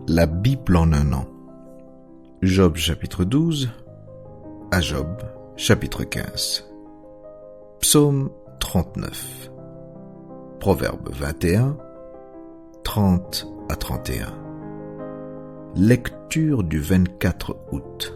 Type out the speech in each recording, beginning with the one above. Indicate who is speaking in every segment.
Speaker 1: La Bible en un an. Job chapitre 12 à Job chapitre 15. Psaume 39. Proverbe 21, 30 à 31. Lecture du 24 août.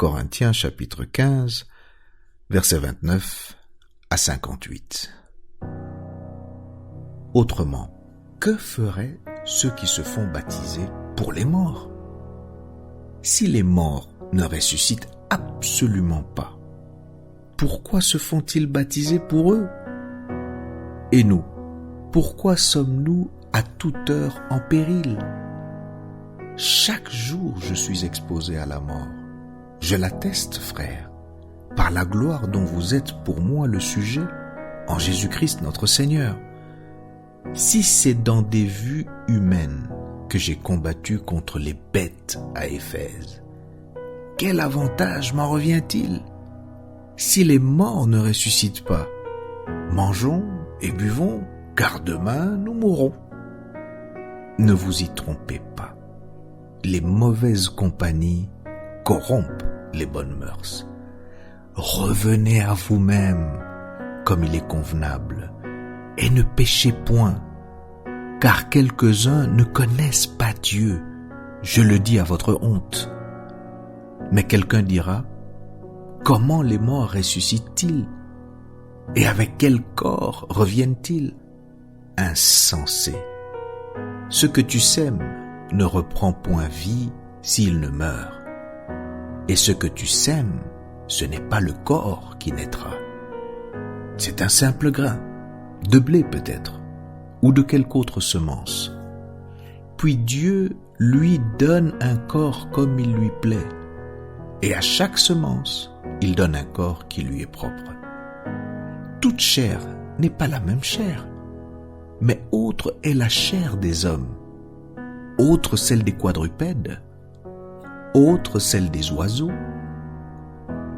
Speaker 1: Corinthiens chapitre 15, versets 29 à 58. Autrement, que feraient ceux qui se font baptiser pour les morts? Si les morts ne ressuscitent absolument pas, pourquoi se font-ils baptiser pour eux? Et nous, pourquoi sommes-nous à toute heure en péril? Chaque jour je suis exposé à la mort. Je l'atteste, frère, par la gloire dont vous êtes pour moi le sujet, en Jésus-Christ notre Seigneur. Si c'est dans des vues humaines que j'ai combattu contre les bêtes à Éphèse, quel avantage m'en revient-il? Si les morts ne ressuscitent pas, mangeons et buvons, car demain nous mourrons. Ne vous y trompez pas. Les mauvaises compagnies corrompent les bonnes mœurs. Revenez à vous-même comme il est convenable et ne péchez point, car quelques-uns ne connaissent pas Dieu. Je le dis à votre honte. Mais quelqu'un dira, comment les morts ressuscitent-ils? Et avec quel corps reviennent-ils? Insensé. Ce que tu sèmes ne reprend point vie s'il ne meurt. Et ce que tu sèmes, ce n'est pas le corps qui naîtra. C'est un simple grain, de blé peut-être, ou de quelque autre semence. Puis Dieu lui donne un corps comme il lui plaît, et à chaque semence, il donne un corps qui lui est propre. Toute chair n'est pas la même chair, mais autre est la chair des hommes, autre celle des quadrupèdes, autre celle des oiseaux,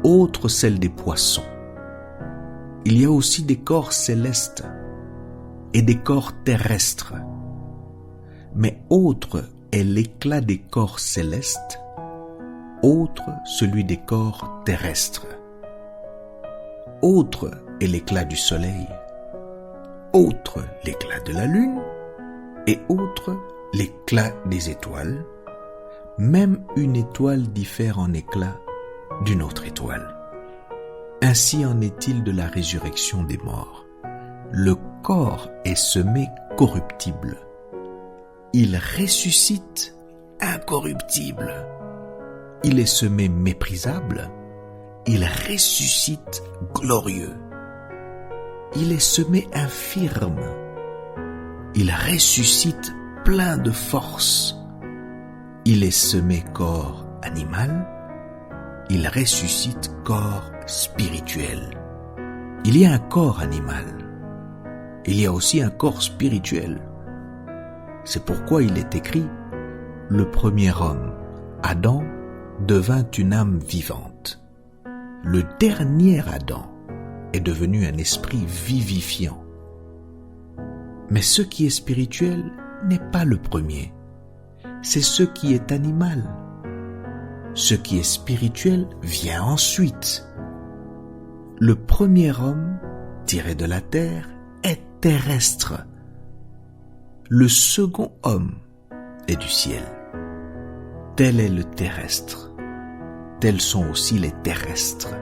Speaker 1: autre celle des poissons. Il y a aussi des corps célestes et des corps terrestres, mais autre est l'éclat des corps célestes, autre celui des corps terrestres. Autre est l'éclat du soleil, autre l'éclat de la lune, et autre l'éclat des étoiles. Même une étoile diffère en éclat d'une autre étoile. Ainsi en est-il de la résurrection des morts. Le corps est semé corruptible. Il ressuscite incorruptible. Il est semé méprisable. Il ressuscite glorieux. Il est semé infirme. Il ressuscite plein de force. Il est semé corps animal, il ressuscite corps spirituel. Il y a un corps animal, il y a aussi un corps spirituel. C'est pourquoi il est écrit, le premier homme, Adam, devint une âme vivante. Le dernier Adam est devenu un esprit vivifiant. Mais ce qui est spirituel n'est pas le premier. C'est ce qui est animal. Ce qui est spirituel vient ensuite. Le premier homme, tiré de la terre, est terrestre. Le second homme est du ciel. Tel est le terrestre. Tels sont aussi les terrestres.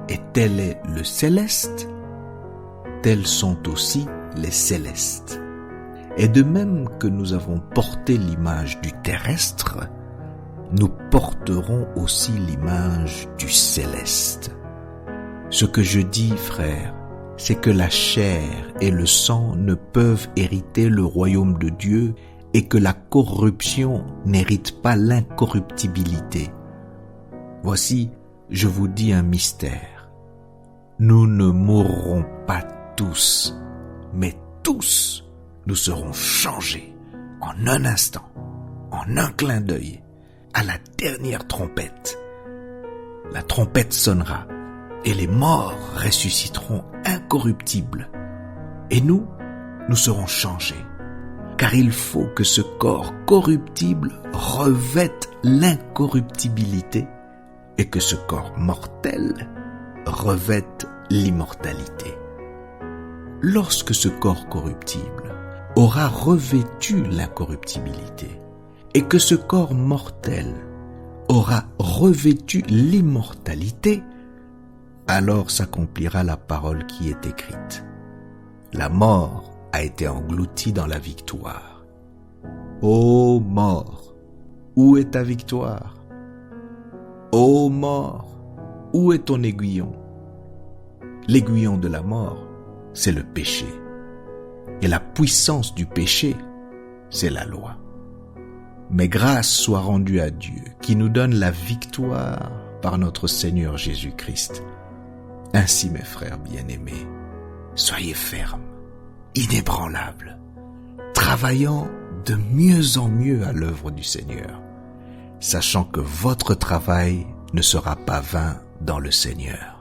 Speaker 1: Et tel est le céleste. Tels sont aussi les célestes. Et de même que nous avons porté l'image du terrestre, nous porterons aussi l'image du céleste. Ce que je dis, frère, c'est que la chair et le sang ne peuvent hériter le royaume de Dieu et que la corruption n'hérite pas l'incorruptibilité. Voici, je vous dis un mystère. Nous ne mourrons pas tous, mais tous nous serons changés en un instant, en un clin d'œil, à la dernière trompette. La trompette sonnera et les morts ressusciteront incorruptibles. Et nous serons changés. Car il faut que ce corps corruptible revête l'incorruptibilité et que ce corps mortel revête l'immortalité. Lorsque ce corps corruptible aura revêtu l'incorruptibilité et que ce corps mortel aura revêtu l'immortalité, alors s'accomplira la parole qui est écrite. La mort a été engloutie dans la victoire. Ô mort, où est ta victoire? Ô mort, où est ton aiguillon? L'aiguillon de la mort, c'est le péché. Et la puissance du péché, c'est la loi. Mais grâce soit rendue à Dieu, qui nous donne la victoire par notre Seigneur Jésus-Christ. Ainsi, mes frères bien-aimés, soyez fermes, inébranlables, travaillant de mieux en mieux à l'œuvre du Seigneur, sachant que votre travail ne sera pas vain dans le Seigneur.